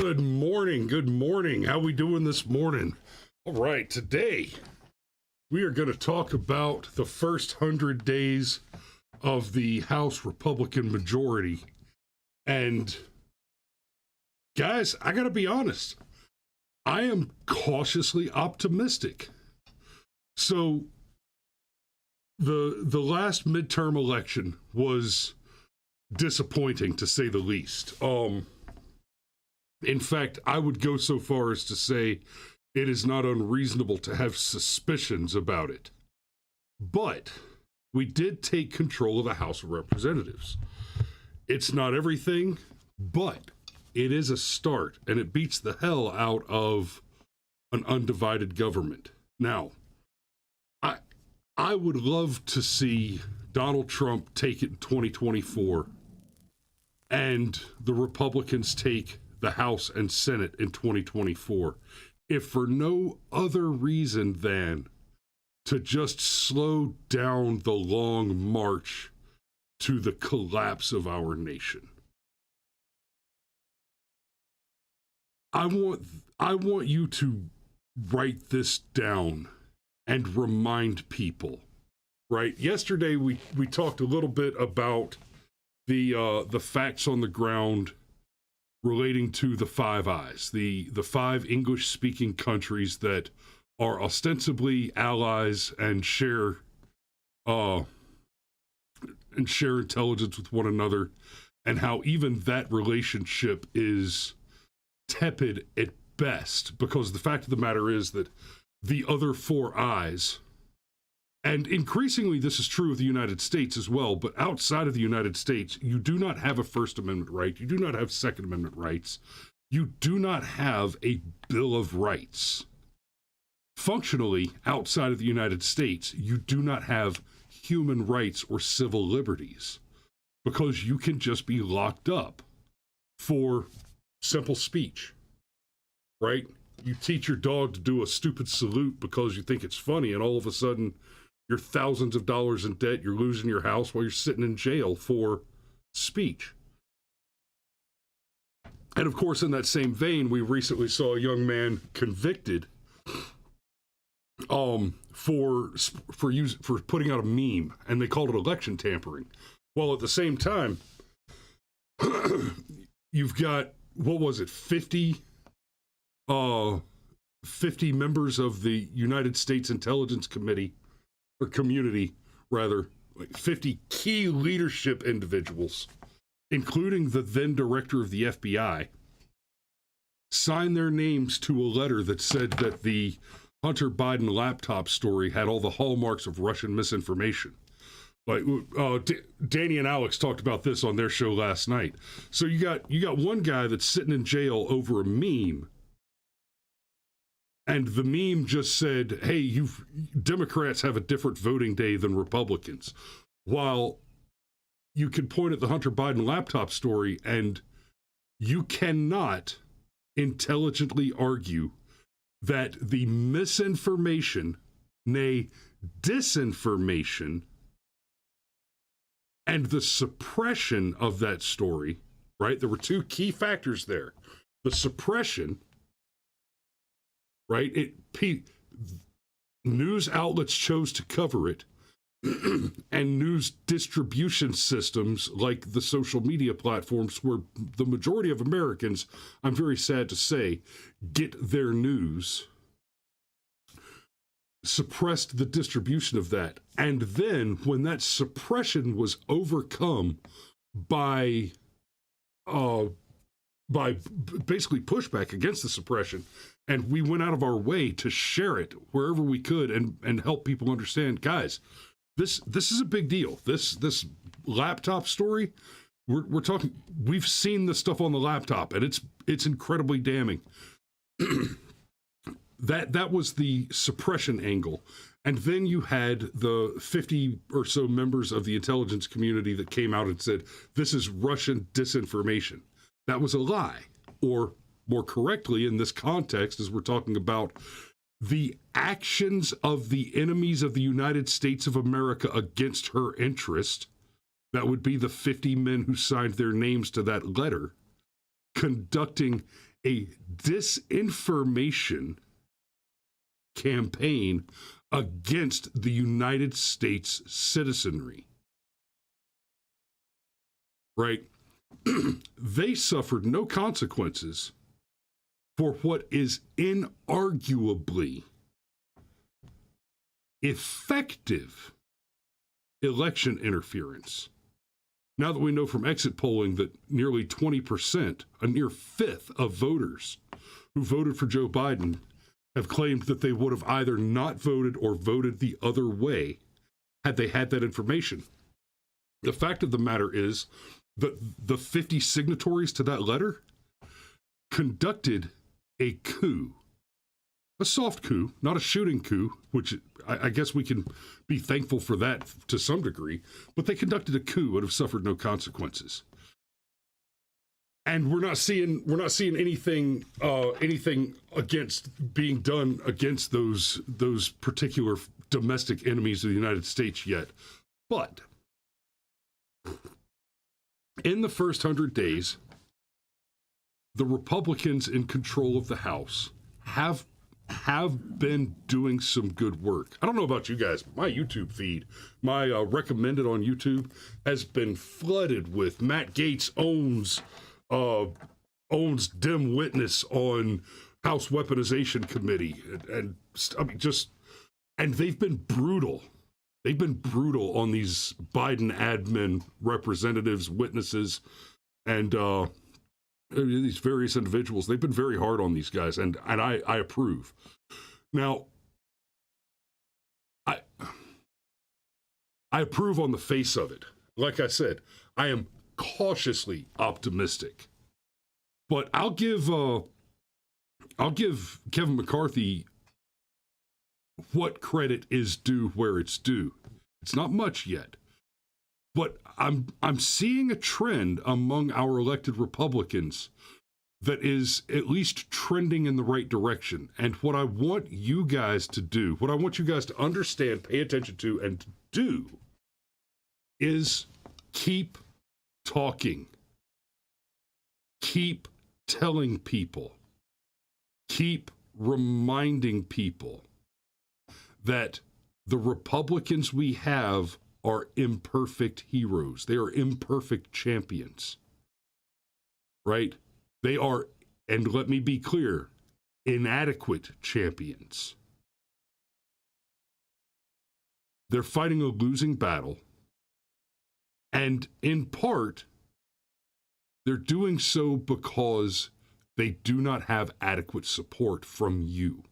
Good morning. Good morning. How we doing this morning? All right, today we are going to talk about the first 100 days of the House Republican majority. And guys, I got to be honest. I am cautiously optimistic. So the last midterm election was disappointing, to say the least. In fact, I would go so far as to say it is not unreasonable to have suspicions about it. But we did take control of the House of Representatives. It's not everything, but it is a start, and it beats the hell out of an undivided government. Now, I would love to see Donald Trump take it in 2024 and the Republicans take the House and Senate in 2024, if for no other reason than to just slow down the long march to the collapse of our nation. I want you to write this down and remind people, right? Yesterday we talked a little bit about the facts on the ground relating to the Five Eyes, the five English-speaking countries that are ostensibly allies and share intelligence with one another, and how even that relationship is tepid at best, because the fact of the matter is that the other four eyes, and increasingly this is true of the United States as well, but outside of the United States, you do not have a First Amendment right. You do not have Second Amendment rights. You do not have a Bill of Rights. Functionally, outside of the United States, you do not have human rights or civil liberties, because you can just be locked up for simple speech, right? You teach your dog to do a stupid salute because you think it's funny, and all of a sudden you're thousands of dollars in debt, you're losing your house while you're sitting in jail for speech. And of course, in that same vein, we recently saw a young man convicted for putting out a meme, and they called it election tampering. While at the same time, you've got, what was it, 50 members of the United States Intelligence Committee, or community, rather, like 50 key leadership individuals, including the then director of the FBI, signed their names to a letter that said that the Hunter Biden laptop story had all the hallmarks of Russian misinformation. Like, Danny and Alex talked about this on their show last night. So you got one guy that's sitting in jail over a meme, and the meme just said, hey, Democrats have a different voting day than Republicans. While you can point at the Hunter Biden laptop story, and you cannot intelligently argue that the misinformation, nay, disinformation, and the suppression of that story, right? There were two key factors there. The suppression, right? News outlets chose to cover it, and news distribution systems like the social media platforms where the majority of Americans, I'm very sad to say, get their news, suppressed the distribution of that. And then when that suppression was overcome by basically pushback against the suppression, and we went out of our way to share it wherever we could and help people understand, guys, this is a big deal. This laptop story, we're talking, we've seen this stuff on the laptop, and it's incredibly damning. That was the suppression angle. And then you had the 50 or so members of the intelligence community that came out and said, this is Russian disinformation. That was a lie. Or more correctly, in this context, as we're talking about the actions of the enemies of the United States of America against her interest, that would be the 50 men who signed their names to that letter, conducting a disinformation campaign against the United States citizenry. Right? They suffered no consequences for what is inarguably effective election interference. Now that we know from exit polling that nearly 20%, a near fifth of voters who voted for Joe Biden have claimed that they would have either not voted or voted the other way had they had that information. The fact of the matter is that the 50 signatories to that letter conducted a coup. A soft coup, not a shooting coup, which I guess we can be thankful for that to some degree, but they conducted a coup and have suffered no consequences. And we're not seeing anything against being done against those particular domestic enemies of the United States yet. But in the first 100 days, the Republicans in control of the House have been doing some good work. I don't know about you guys, but my YouTube feed, my recommended on YouTube, has been flooded with Matt Gaetz owns dim witness on House Weaponization Committee, and I mean and they've been brutal. They've been brutal on these Biden admin representatives, witnesses, and these various individuals. They've been very hard on these guys, and I approve. Now, I approve on the face of it. Like I said, I am cautiously optimistic, but I'll give Kevin McCarthy what credit is due where it's due. It's not much yet, but I'm seeing a trend among our elected Republicans that is at least trending in the right direction. And what I want you guys to do, what I want you guys to understand, pay attention to, and do is keep talking. Keep telling people. Keep reminding people that the Republicans we have are imperfect heroes. They are imperfect champions, right? They are, and let me be clear, inadequate champions. They're fighting a losing battle, and in part, they're doing so because they do not have adequate support from you.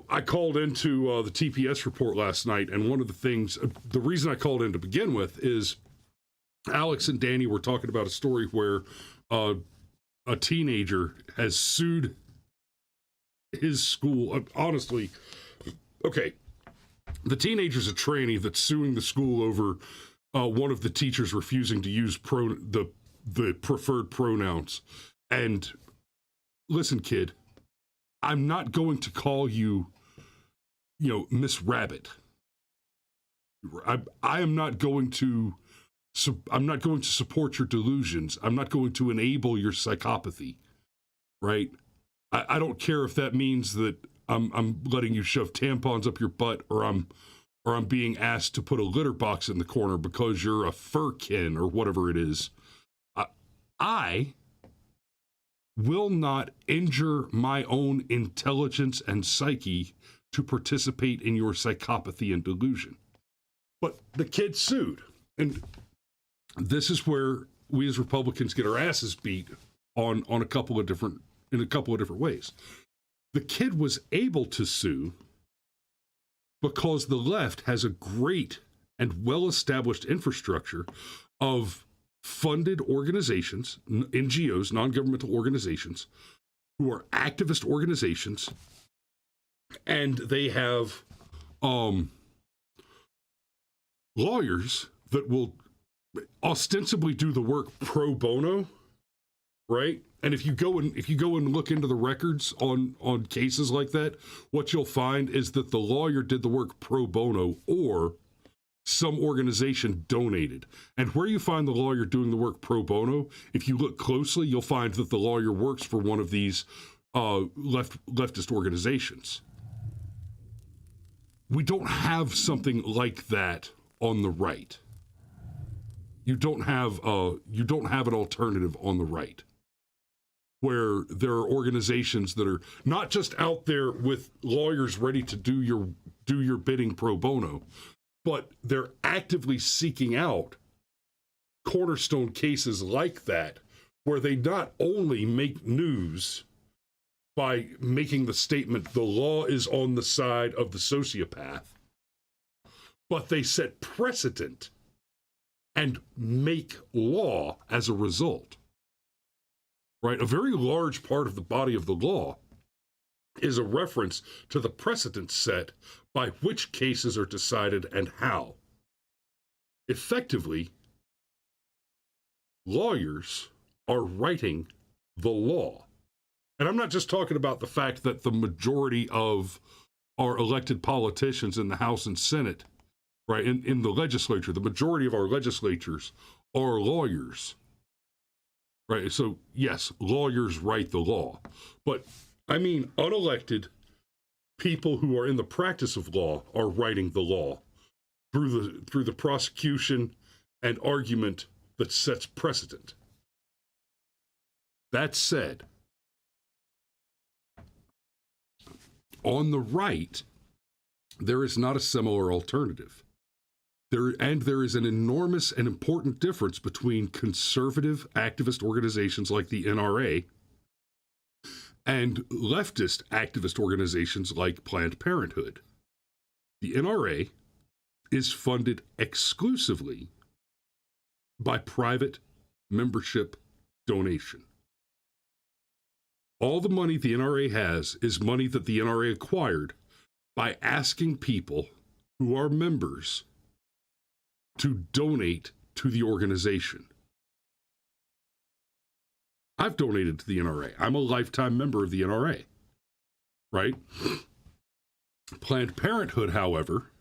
I called into the TPS report last night, and one of the things, the reason I called in to begin with is Alex and Danny were talking about a story where a teenager has sued his school. Honestly, okay, the teenager's a tranny that's suing the school over one of the teachers refusing to use the preferred pronouns. And listen, kid, I'm not going to call you, Miss Rabbit. I am not going to. I'm not going to support your delusions. I'm not going to enable your psychopathy, right? I don't care if that means that I'm letting you shove tampons up your butt, or I'm being asked to put a litter box in the corner because you're a furkin or whatever it is. I will not injure my own intelligence and psyche to participate in your psychopathy and delusion. But the kid sued, and this is where we as Republicans get our asses beat in a couple of different ways. The kid was able to sue because the left has a great and well-established infrastructure of funded organizations, NGOs, non-governmental organizations, who are activist organizations, and they have lawyers that will ostensibly do the work pro bono, right? And if you go and look into the records on cases like that, what you'll find is that the lawyer did the work pro bono or some organization donated. And where you find the lawyer doing the work pro bono, if you look closely, you'll find that the lawyer works for one of these leftist organizations. We don't have something like that on the right. You don't have an alternative on the right, where there are organizations that are not just out there with lawyers ready to do your bidding pro bono, but they're actively seeking out cornerstone cases like that, where they not only make news by making the statement, the law is on the side of the sociopath, but they set precedent and make law as a result. Right? A very large part of the body of the law is a reference to the precedent set by which cases are decided and how. Effectively, lawyers are writing the law. And I'm not just talking about the fact that the majority of our elected politicians in the House and Senate, right, in the legislature, the majority of our legislatures are lawyers. Right, so yes, lawyers write the law, but I mean unelected people who are in the practice of law are writing the law through the prosecution and argument that sets precedent. That said, on the right, there is not a similar alternative. There is an enormous and important difference between conservative activist organizations like the NRA and leftist activist organizations like Planned Parenthood. The NRA is funded exclusively by private membership donation. All the money the NRA has is money that the NRA acquired by asking people who are members to donate to the organization. I've donated to the NRA. I'm a lifetime member of the NRA, right? Planned Parenthood, however,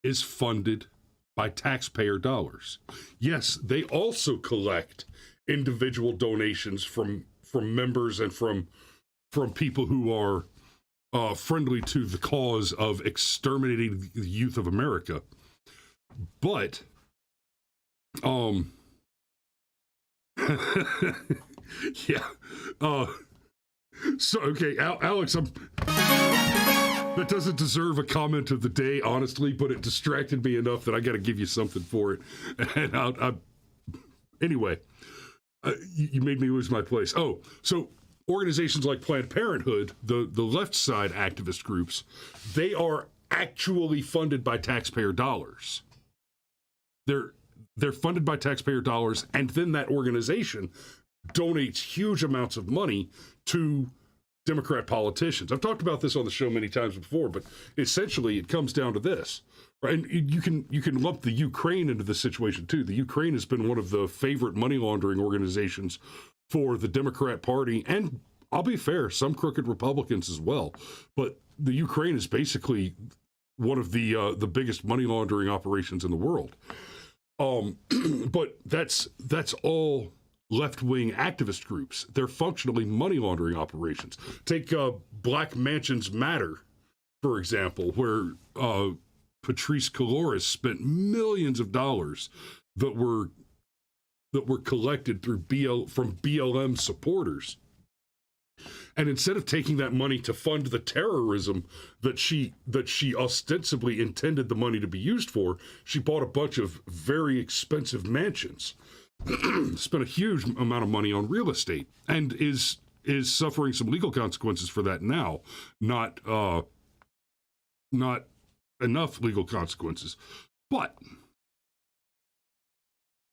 is funded by taxpayer dollars. Yes, they also collect individual donations from members and from people who are friendly to the cause of exterminating the youth of America. But yeah. So, okay, Alex, that doesn't deserve a comment of the day, honestly, but it distracted me enough that I got to give you something for it. And anyway, you made me lose my place. Oh, so organizations like Planned Parenthood, the left side activist groups, they are actually funded by taxpayer dollars. They're funded by taxpayer dollars, and then that organization donates huge amounts of money to Democrat politicians. I've talked about this on the show many times before, but essentially it comes down to this. Right? And you can lump the Ukraine into this situation too. The Ukraine has been one of the favorite money laundering organizations for the Democrat Party, and I'll be fair, some crooked Republicans as well. But the Ukraine is basically one of the biggest money laundering operations in the world. But that's all left-wing activist groups. They're functionally money laundering operations. Take Black Mansions Matter, for example, where Patrice Caloris spent millions of dollars that were collected from BLM supporters. And instead of taking that money to fund the terrorism that she ostensibly intended the money to be used for, she bought a bunch of very expensive mansions, spent a huge amount of money on real estate, and is suffering some legal consequences for that now. Not enough legal consequences, but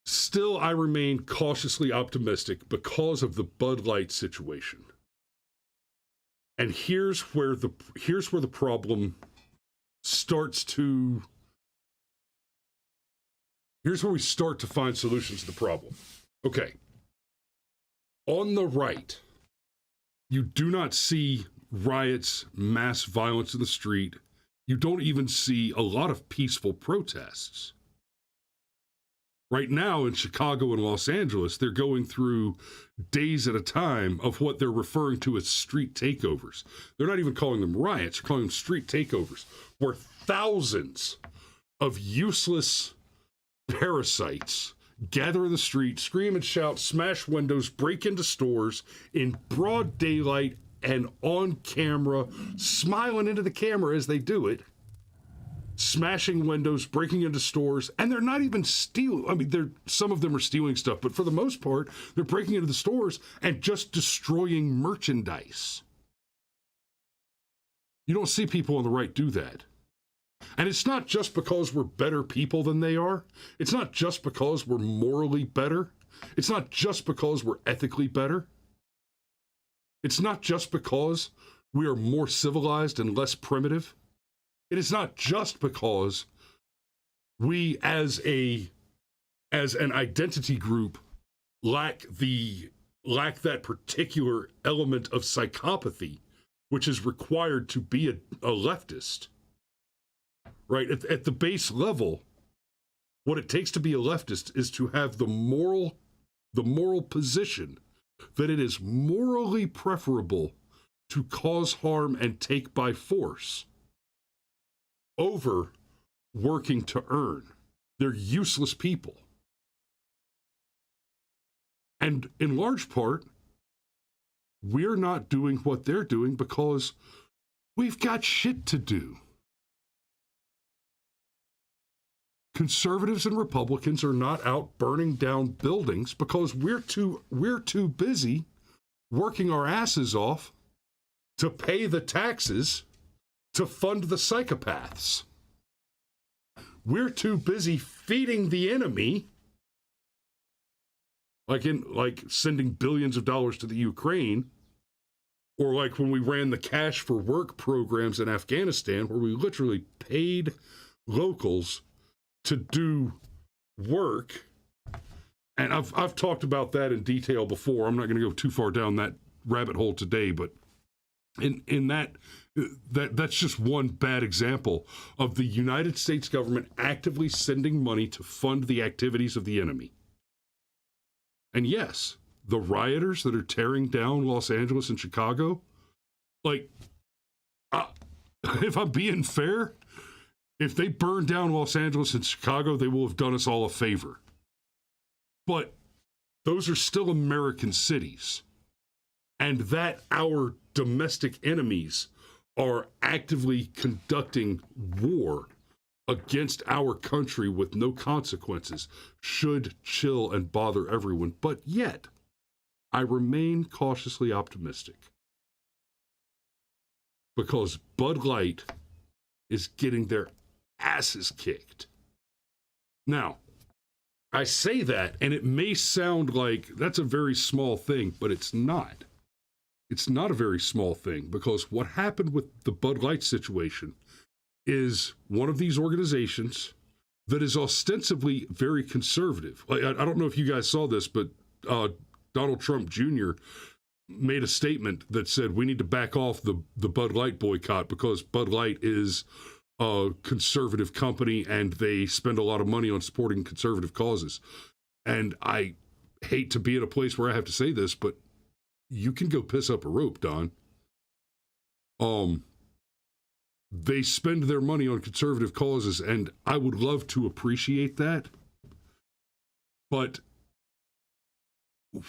still I remain cautiously optimistic because of the Bud Light situation. And here's where the problem starts to. Here's where we start to find solutions to the problem. Okay. On the right, you do not see riots, mass violence in the street. You don't even see a lot of peaceful protests. Right now in Chicago and Los Angeles, they're going through days at a time of what they're referring to as street takeovers. They're not even calling them riots, they're calling them street takeovers, where thousands of useless parasites gather in the street, scream and shout, smash windows, break into stores in broad daylight and on camera, smiling into the camera as they do it, smashing windows, breaking into stores, and they're not even stealing. I mean, some of them are stealing stuff, but for the most part, they're breaking into the stores and just destroying merchandise. You don't see people on the right do that. And it's not just because we're better people than they are. It's not just because we're morally better. It's not just because we're ethically better. It's not just because we are more civilized and less primitive. It is not just because we as an identity group lack that particular element of psychopathy which is required to be a leftist. Right? At the base level, what it takes to be a leftist is to have the moral position that it is morally preferable to cause harm and take by force over working to earn. They're useless people. And in large part, we're not doing what they're doing because we've got shit to do. Conservatives and Republicans are not out burning down buildings because we're too busy working our asses off to pay the taxes to fund the psychopaths. We're too busy feeding the enemy, like sending billions of dollars to the Ukraine, or like when we ran the Cash for Work programs in Afghanistan, where we literally paid locals to do work. And I've talked about that in detail before. I'm not going to go too far down that rabbit hole today, but in that's just one bad example of the United States government actively sending money to fund the activities of the enemy. And yes, the rioters that are tearing down Los Angeles and Chicago, if I'm being fair, if they burn down Los Angeles and Chicago, they will have done us all a favor. But those are still American cities. And that our domestic enemies are actively conducting war against our country with no consequences should chill and bother everyone. But yet, I remain cautiously optimistic. Because Bud Light is getting their asses kicked. Now, I say that, and it may sound like that's a very small thing, but it's not. It's not a very small thing, because what happened with the Bud Light situation is one of these organizations that is ostensibly very conservative. I don't know if you guys saw this, but Donald Trump Jr. made a statement that said we need to back off the Bud Light boycott because Bud Light is a conservative company and they spend a lot of money on supporting conservative causes. And I hate to be in a place where I have to say this, but you can go piss up a rope, Don. They spend their money on conservative causes, and I would love to appreciate that. But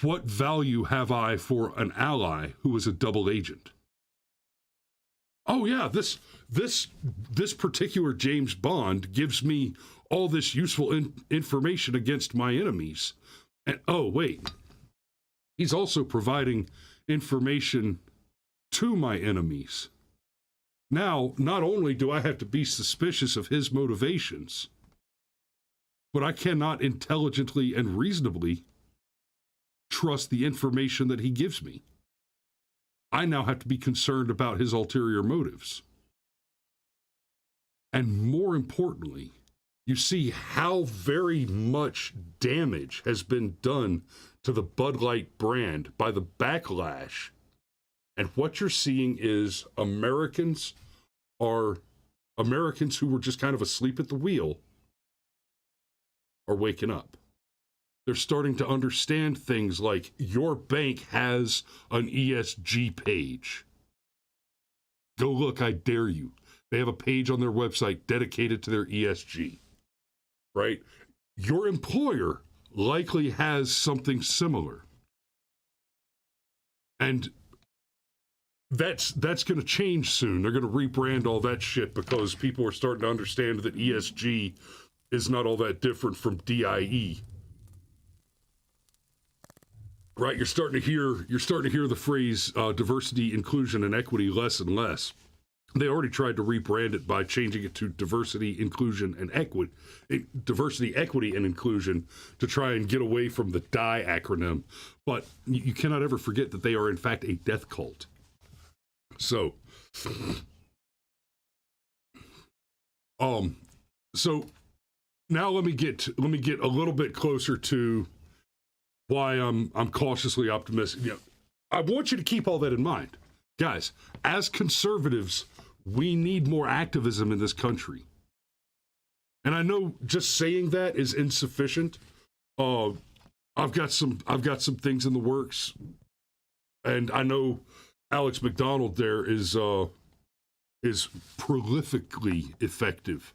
what value have I for an ally who is a double agent? Oh yeah, this particular James Bond gives me all this useful information against my enemies. And oh wait, he's also providing information to my enemies. Now, not only do I have to be suspicious of his motivations, but I cannot intelligently and reasonably trust the information that he gives me. I now have to be concerned about his ulterior motives. And more importantly, you see how very much damage has been done to the Bud Light brand by the backlash. And what you're seeing is Americans who were just kind of asleep at the wheel are waking up. They're starting to understand things like your bank has an ESG page. Go look, I dare you. They have a page on their website dedicated to their ESG, right? Your employer likely has something similar. And that's going to change soon. They're going to rebrand all that shit because people are starting to understand that ESG is not all that different from DIE. Right, you're starting to hear the phrase diversity, inclusion, and equity less and less. They already tried to rebrand it by changing it to diversity, inclusion, and equity, diversity, equity, and inclusion to try and get away from the DIE acronym. But you cannot ever forget that they are in fact a death cult. So, so now let me get a little bit closer to why I'm cautiously optimistic. You know, I want you to keep all that in mind. Guys, as conservatives, we need more activism in this country. And I know just saying that is insufficient. I've got some things in the works, and I know Alex McDonald there is prolifically effective.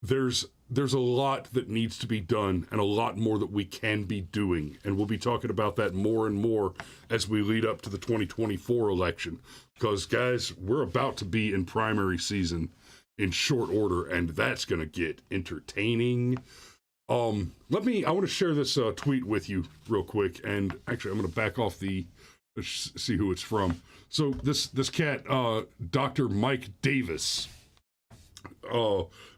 There's a lot that needs to be done and a lot more that we can be doing. And we'll be talking about that more and more as we lead up to the 2024 election. Because, guys, we're about to be in primary season in short order, and that's going to get entertaining. I want to share this tweet with you real quick. And actually, I'm going to back off let's see who it's from. So this cat, Dr. Mike Davis,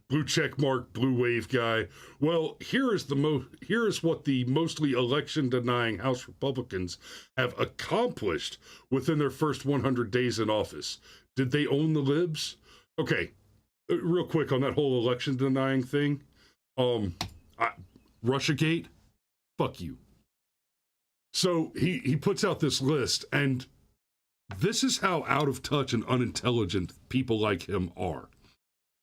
blue check mark, blue wave guy. Well, here is what the mostly election-denying House Republicans have accomplished within their first 100 days in office. Did they own the libs? Okay, real quick on that whole election-denying thing. Russiagate, fuck you. So he puts out this list, and this is how out of touch and unintelligent people like him are.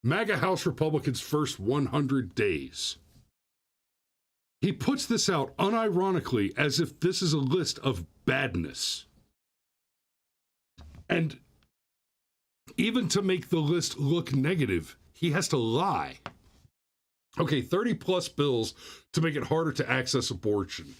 MAGA House Republicans' first 100 days. He puts this out unironically as if this is a list of badness. And even to make the list look negative, he has to lie. Okay, 30 plus bills to make it harder to access abortion.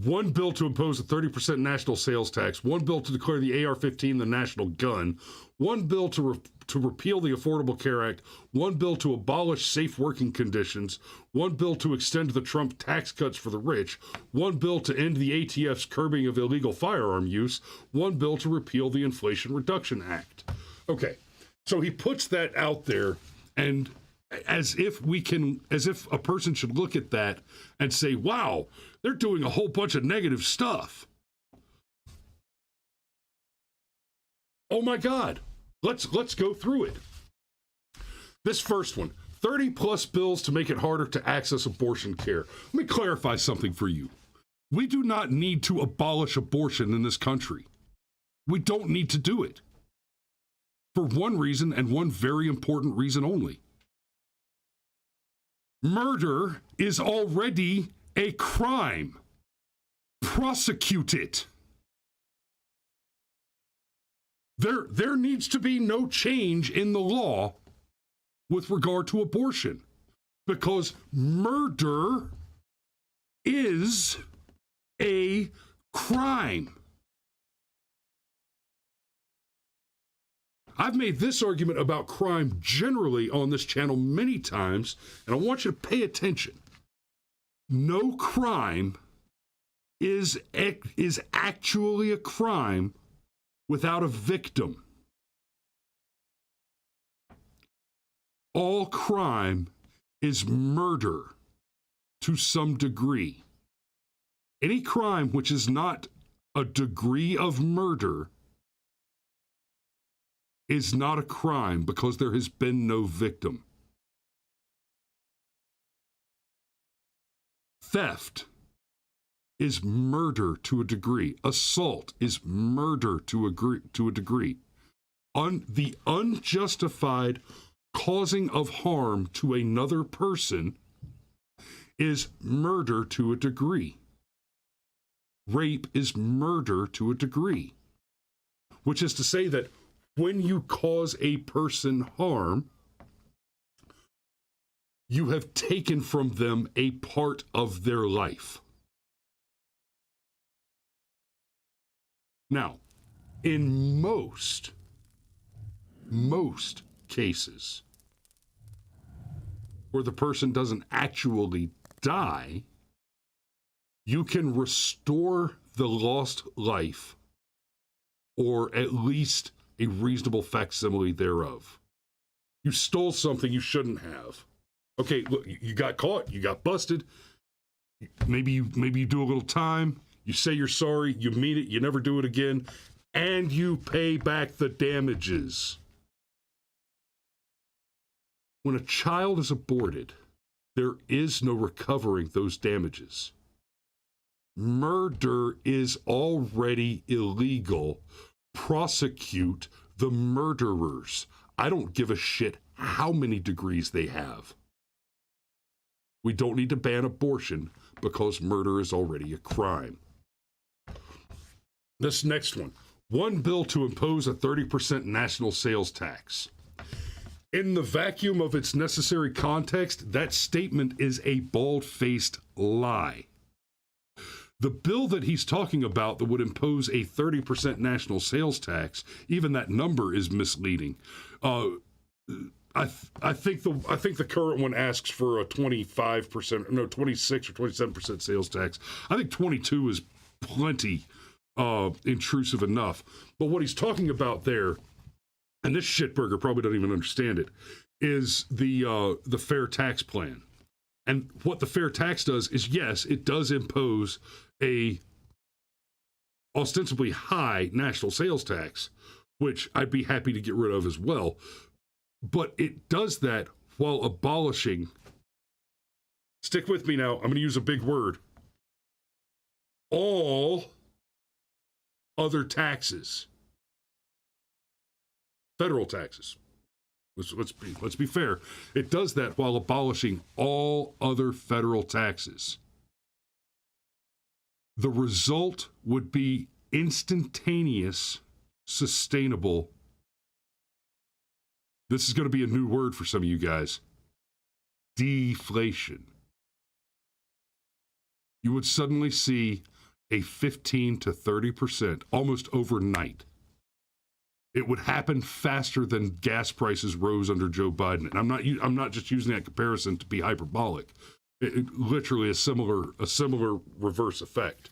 One bill to impose a 30% national sales tax. One bill to declare the AR-15 the national gun. One bill to repeal the Affordable Care Act. One bill to abolish safe working conditions. One bill to extend the Trump tax cuts for the rich. One bill to end the ATF's curbing of illegal firearm use. One bill to repeal the Inflation Reduction Act. Okay, so he puts that out there, and as if a person should look at that and say, wow, they're doing a whole bunch of negative stuff. Oh my God. Let's go through it. This first one, 30 plus bills to make it harder to access abortion care. Let me clarify something for you. We do not need to abolish abortion in this country. We don't need to do it. For one reason, and one very important reason only. Murder is already a crime. Prosecute it. There needs to be no change in the law with regard to abortion, because murder is a crime. I've made this argument about crime generally on this channel many times, and I want you to pay attention. No crime is actually a crime without a victim. All crime is murder to some degree. Any crime which is not a degree of murder is not a crime because there has been no victim. Theft is murder to a degree. Assault is murder to a degree. The unjustified causing of harm to another person is murder to a degree. Rape is murder to a degree, which is to say that when you cause a person harm, you have taken from them a part of their life. Now, in most cases where the person doesn't actually die, you can restore the lost life, or at least a reasonable facsimile thereof. You stole something you shouldn't have. Okay, look, you got caught, you got busted. Maybe you do a little time, you say you're sorry, you mean it, you never do it again, and you pay back the damages. When a child is aborted, there is no recovering those damages. Murder is already illegal. Prosecute the murderers. I don't give a shit how many degrees they have. We don't need to ban abortion because murder is already a crime. This next one bill to impose a 30% national sales tax. In the vacuum of its necessary context, that statement is a bald-faced lie. The bill that he's talking about that would impose a 30% national sales tax, even that number is misleading. I think the current one asks for a 26 or 27% sales tax. I think 22 is plenty intrusive enough. But what he's talking about there, and this shitburger probably doesn't even understand it, is the fair tax plan. And what the fair tax does is, yes, it does impose a ostensibly high national sales tax, which I'd be happy to get rid of as well. But it does that while abolishing, stick with me now, I'm going to use a big word, all other taxes. Federal taxes. Let's be fair. It does that while abolishing all other federal taxes. The result would be instantaneous, sustainable. This is going to be a new word for some of you guys. Deflation. You would suddenly see a 15 to 30% almost overnight. It would happen faster than gas prices rose under Joe Biden. And I'm not just using that comparison to be hyperbolic. Literally a similar reverse effect.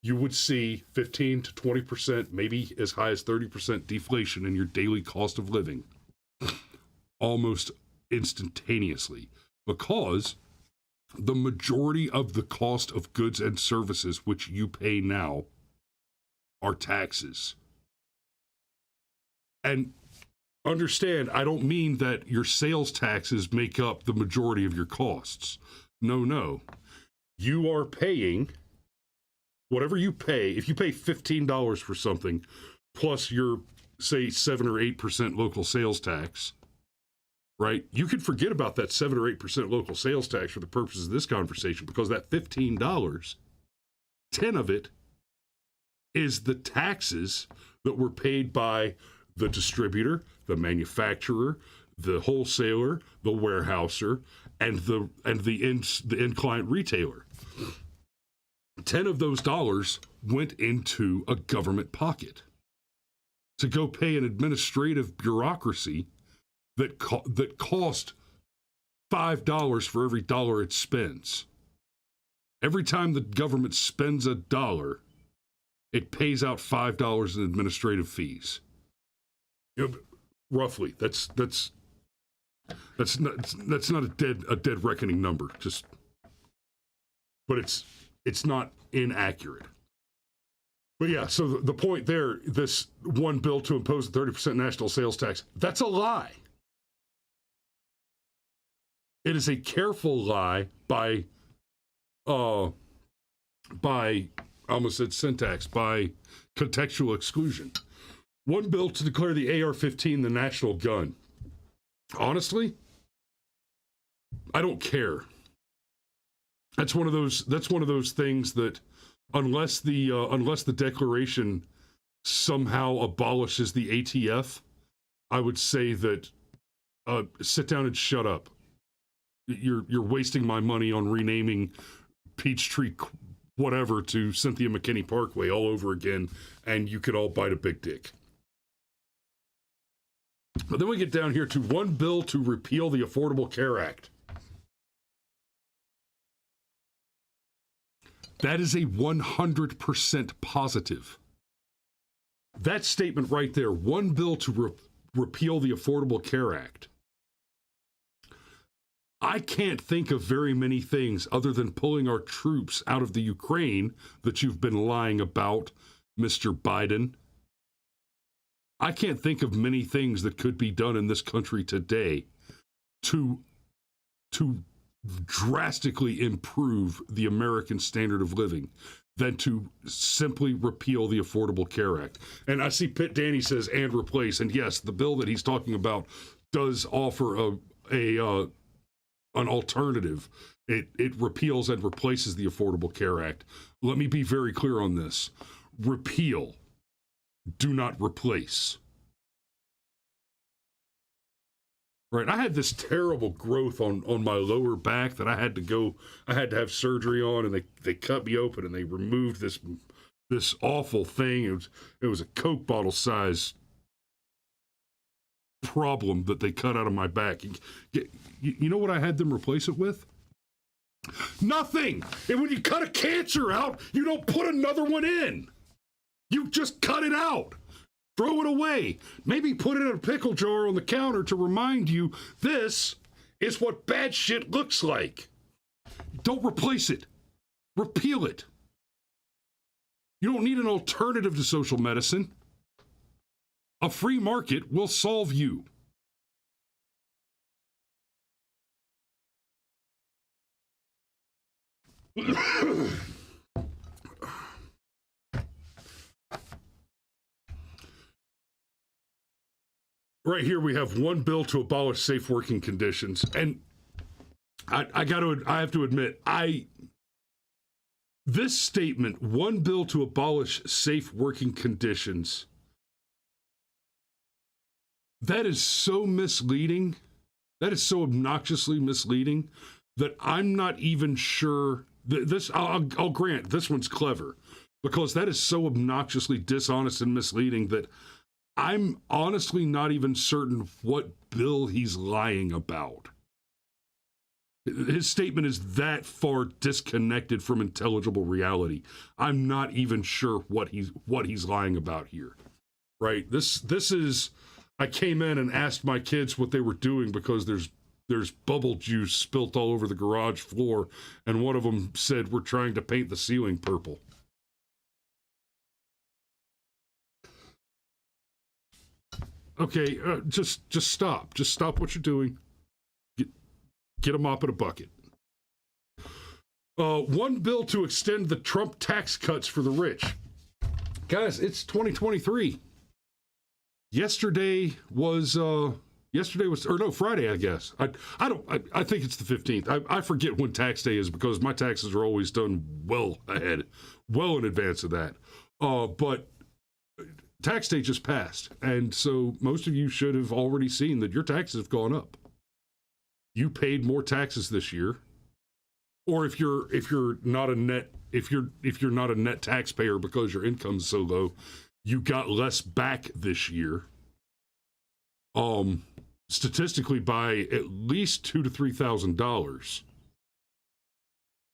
You would see 15 to 20%, maybe as high as 30% deflation in your daily cost of living almost instantaneously, because the majority of the cost of goods and services which you pay now are taxes. And understand, I don't mean that your sales taxes make up the majority of your costs. No. You are paying whatever you pay. If you pay $15 for something, plus your, say, 7 or 8% local sales tax, right? You could forget about that 7 or 8% local sales tax for the purposes of this conversation, because that $15, 10 of it is the taxes that were paid by the distributor, the manufacturer, the wholesaler, the warehouser, and the end client retailer. 10 of those dollars went into a government pocket to go pay an administrative bureaucracy that cost $5 for every dollar it spends. Every time the government spends a dollar, it pays out $5 in administrative fees. Roughly, that's not a dead reckoning number. But it's not inaccurate. But yeah, so the point there, this one bill to impose a 30% national sales tax, that's a lie. It is a careful lie by I almost said syntax, by contextual exclusion. One bill to declare the AR-15 the national gun. Honestly, I don't care. That's one of those things that unless the Declaration somehow abolishes the ATF, I would say that sit down and shut up. You're wasting my money on renaming Peachtree whatever to Cynthia McKinney Parkway all over again, and you could all bite a big dick. But then we get down here to one bill to repeal the Affordable Care Act. That is a 100% positive. That statement right there, one bill to repeal the Affordable Care Act. I can't think of very many things other than pulling our troops out of the Ukraine that you've been lying about, Mr. Biden. I can't think of many things that could be done in this country today to drastically improve the American standard of living than to simply repeal the Affordable Care Act. And I see Pitt Danny says, and replace. And yes, the bill that he's talking about does offer an alternative. It repeals and replaces the Affordable Care Act. Let me be very clear on this. Repeal. Do not replace. Right, I had this terrible growth on my lower back that I had to have surgery on, and they cut me open and they removed this awful thing. It was a Coke bottle size problem that they cut out of my back. You know what I had them replace it with? Nothing. And when you cut a cancer out, you don't put another one in. You just cut it out. Throw it away. Maybe put it in a pickle jar on the counter to remind you this is what bad shit looks like. Don't replace it. Repeal it. You don't need an alternative to social medicine. A free market will solve you. Right here we have one bill to abolish safe working conditions. And I have to admit, this statement, one bill to abolish safe working conditions, that is so misleading. That is so obnoxiously misleading that I'm not even sure that this, I'll grant this one's clever, because that is so obnoxiously dishonest and misleading that I'm honestly not even certain what bill he's lying about. His statement is that far disconnected from intelligible reality. I'm not even sure what he's lying about here. Right? This is, I came in and asked my kids what they were doing because there's bubble juice spilt all over the garage floor, and one of them said, "We're trying to paint the ceiling purple." Okay, just stop. Just stop what you're doing. Get a mop and a bucket. One bill to extend the Trump tax cuts for the rich. Guys, it's 2023. Friday, I guess. I think it's the 15th. I forget when tax day is because my taxes are always done well in advance of that. But tax day just passed, and so most of you should have already seen that your taxes have gone up. You paid more taxes this year, or if you're not a net taxpayer because your income's so low, you got less back this year. Statistically, by at least $2,000 to $3,000,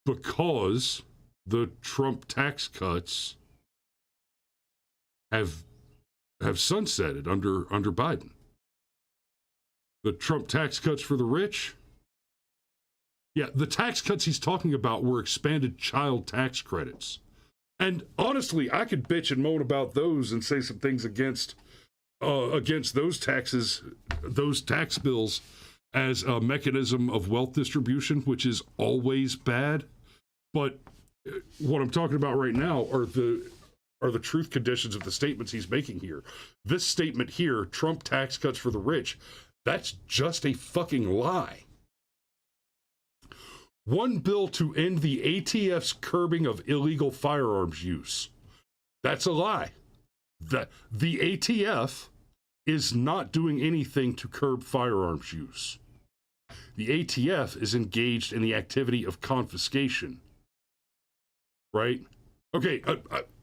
because the Trump tax cuts have sunsetted under Biden. The Trump tax cuts for the rich. Yeah, the tax cuts he's talking about were expanded child tax credits. And honestly, I could bitch and moan about those and say some things against those taxes, those tax bills as a mechanism of wealth distribution, which is always bad. But what I'm talking about right now are the truth conditions of the statements he's making here. This statement here, Trump tax cuts for the rich, that's just a fucking lie. one bill to end the ATF's curbing of illegal firearms use. That's a lie. The ATF is not doing anything to curb firearms use. The ATF is engaged in the activity of confiscation. Right? Okay,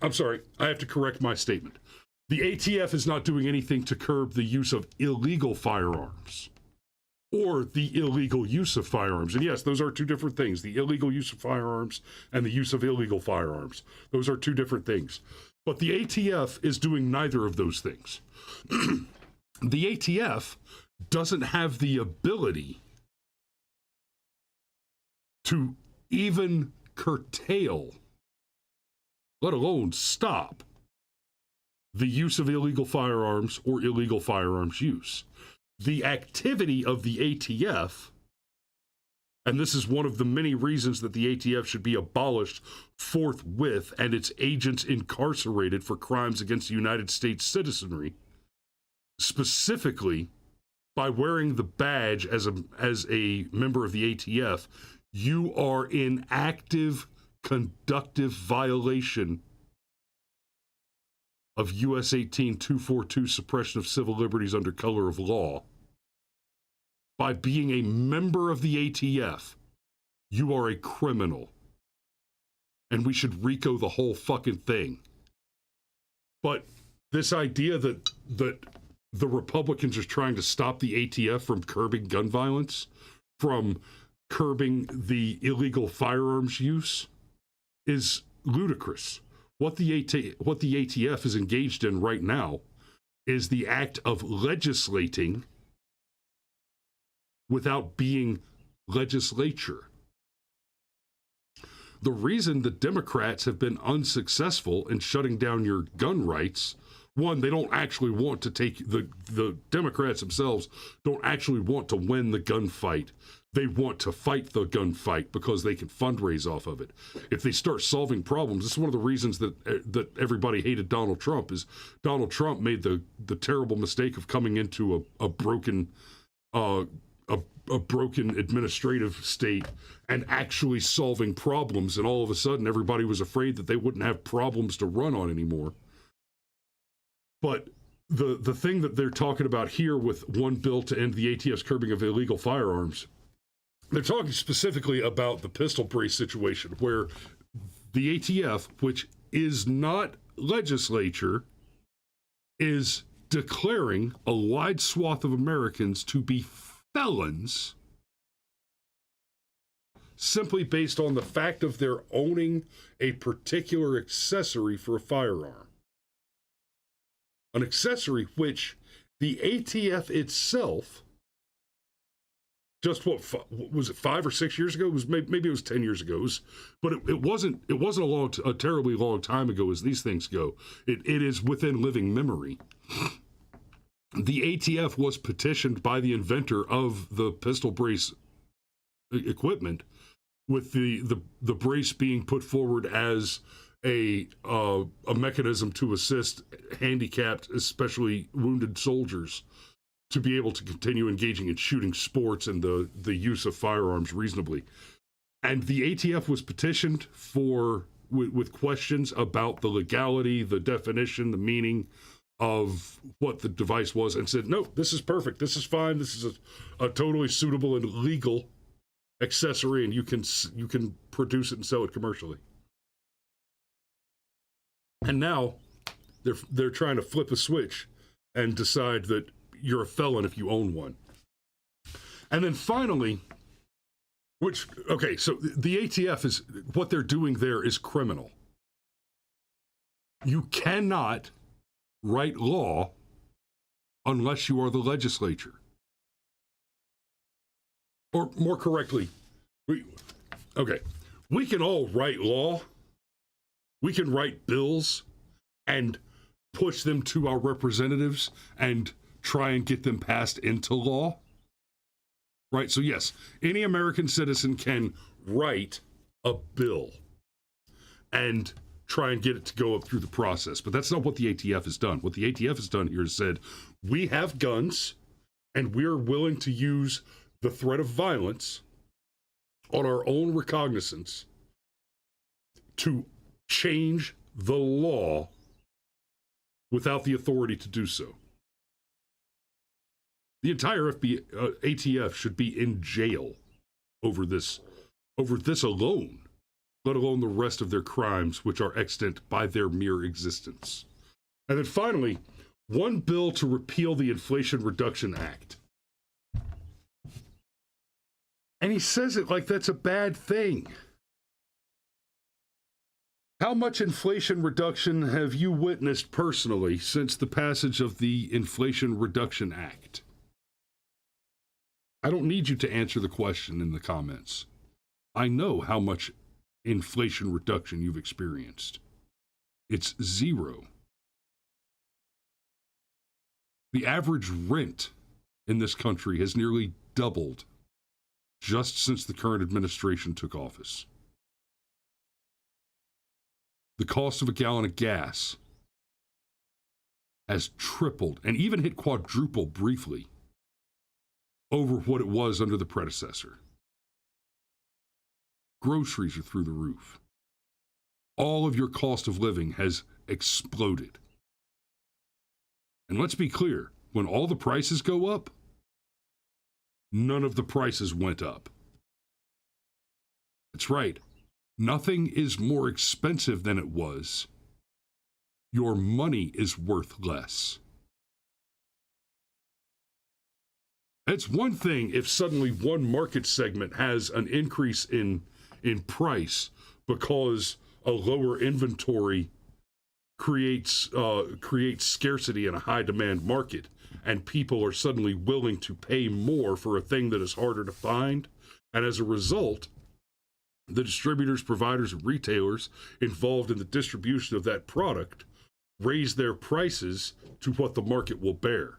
I'm sorry. I have to correct my statement. The ATF is not doing anything to curb the use of illegal firearms or the illegal use of firearms. And yes, those are two different things. The illegal use of firearms and the use of illegal firearms. Those are two different things. But the ATF is doing neither of those things. The ATF doesn't have the ability to even curtail, let alone stop, the use of illegal firearms or illegal firearms use. The activity of the ATF, and this is one of the many reasons that the ATF should be abolished forthwith and its agents incarcerated for crimes against the United States citizenry, specifically by wearing the badge as a member of the ATF, you are in active conductive violation of U.S. 18242 suppression of civil liberties under color of law. By being a member of the ATF, you are a criminal. And we should RICO the whole fucking thing. But this idea that the Republicans are trying to stop the ATF from curbing gun violence, from curbing the illegal firearms use, is ludicrous. What the ATF is engaged in right now is the act of legislating without being legislature. The reason the Democrats have been unsuccessful in shutting down your gun rights, one, they don't actually want to take, the Democrats themselves don't actually want to win the gunfight. They want to fight the gunfight because they can fundraise off of it. If they start solving problems, this is one of the reasons that everybody hated Donald Trump, is Donald Trump made the terrible mistake of coming into a broken administrative state and actually solving problems, and all of a sudden everybody was afraid that they wouldn't have problems to run on anymore. But the thing that they're talking about here with one bill to end the ATF's curbing of illegal firearms, they're talking specifically about the pistol brace situation, where the ATF, which is not legislature, is declaring a wide swath of Americans to be felons simply based on the fact of their owning a particular accessory for a firearm. An accessory which the ATF itself, just what was it, 5 or 6 years ago? It was maybe it was 10 years ago. But it wasn't a terribly long time ago as these things go. It is within living memory. The ATF was petitioned by the inventor of the pistol brace equipment, with the brace being put forward as a mechanism to assist handicapped, especially wounded soldiers, to be able to continue engaging in shooting sports and the use of firearms reasonably. And the ATF was petitioned with questions about the legality, the definition, the meaning of what the device was, and said, no, this is perfect, this is fine, this is a totally suitable and legal accessory, and you can produce it and sell it commercially. And now they're trying to flip a switch and decide that you're a felon if you own one. And then finally, so the ATF is, what they're doing there is criminal. You cannot write law unless you are the legislature. Or more correctly, we can all write law. We can write bills and push them to our representatives and try and get them passed into law. Right? So yes, any American citizen can write a bill and try and get it to go up through the process. But that's not what the ATF has done. What the ATF has done here is said, we have guns and we're willing to use the threat of violence on our own recognizance to change the law without the authority to do so. The entire ATF should be in jail over this alone, let alone the rest of their crimes, which are extant by their mere existence. And then finally, one bill to repeal the Inflation Reduction Act. And he says it like that's a bad thing. How much inflation reduction have you witnessed personally since the passage of the Inflation Reduction Act? I don't need you to answer the question in the comments. I know how much inflation reduction you've experienced. It's zero. The average rent in this country has nearly doubled just since the current administration took office. The cost of a gallon of gas has tripled and even hit quadruple briefly over what it was under the predecessor. Groceries are through the roof. All of your cost of living has exploded. And let's be clear, when all the prices go up, none of the prices went up. That's right. Nothing is more expensive than it was. Your money is worth less. It's one thing if suddenly one market segment has an increase in price because a lower inventory creates scarcity in a high demand market, and people are suddenly willing to pay more for a thing that is harder to find. And as a result, the distributors, providers, and retailers involved in the distribution of that product raise their prices to what the market will bear.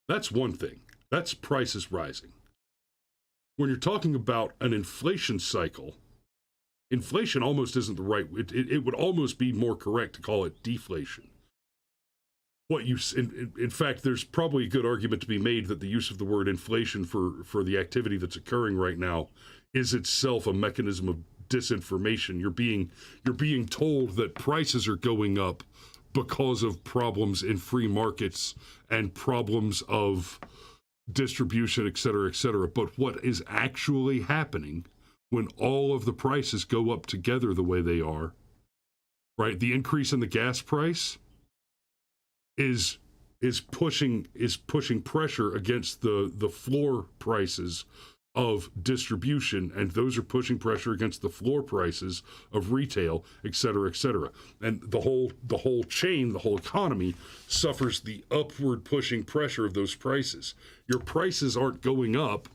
That's one thing. That's prices rising. When you're talking about an inflation cycle, inflation almost isn't the right, it would almost be more correct to call it deflation. In fact, there's probably a good argument to be made that the use of the word inflation for the activity that's occurring right now is itself a mechanism of disinformation. You're being told that prices are going up because of problems in free markets and problems of distribution, et cetera, et cetera. But what is actually happening when all of the prices go up together the way they are, right? The increase in the gas price is pushing pressure against the floor prices of distribution, and those are pushing pressure against the floor prices of retail, et cetera, et cetera. And the whole chain, the whole economy suffers the upward pushing pressure of those prices. Your prices aren't going up.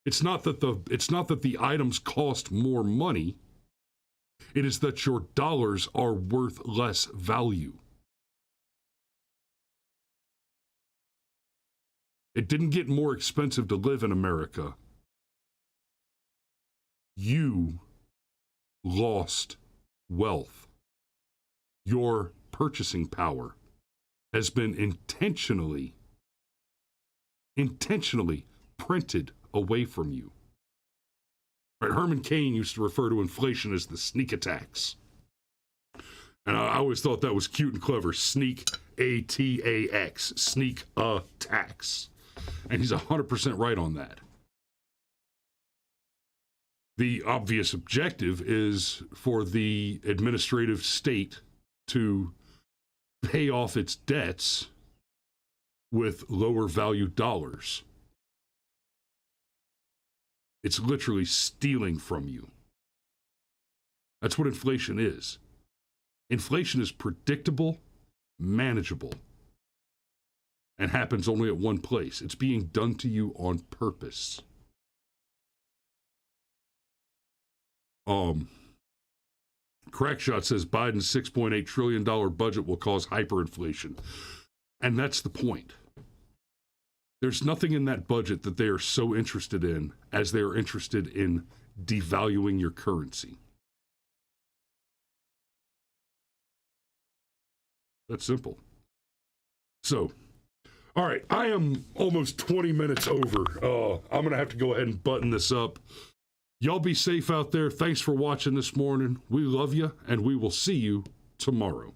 It's not that the items cost more money. It is that your dollars are worth less value. It didn't get more expensive to live in America. You lost wealth. Your purchasing power has been intentionally printed away from you. Right? Herman Cain used to refer to inflation as the sneak attacks. And I always thought that was cute and clever. Sneak, A-T-A-X, sneak attacks. And he's 100% right on that. The obvious objective is for the administrative state to pay off its debts with lower value dollars. It's literally stealing from you. That's what inflation is. Inflation is predictable, manageable, and happens only at one place. It's being done to you on purpose. Crackshot says Biden's $6.8 trillion budget will cause hyperinflation. And that's the point. There's nothing in that budget that they are so interested in as they are interested in devaluing your currency. That's simple. So, All right, I am almost 20 minutes over. I'm going to have to go ahead and button this up. Y'all be safe out there. Thanks for watching this morning. We love you, and we will see you tomorrow.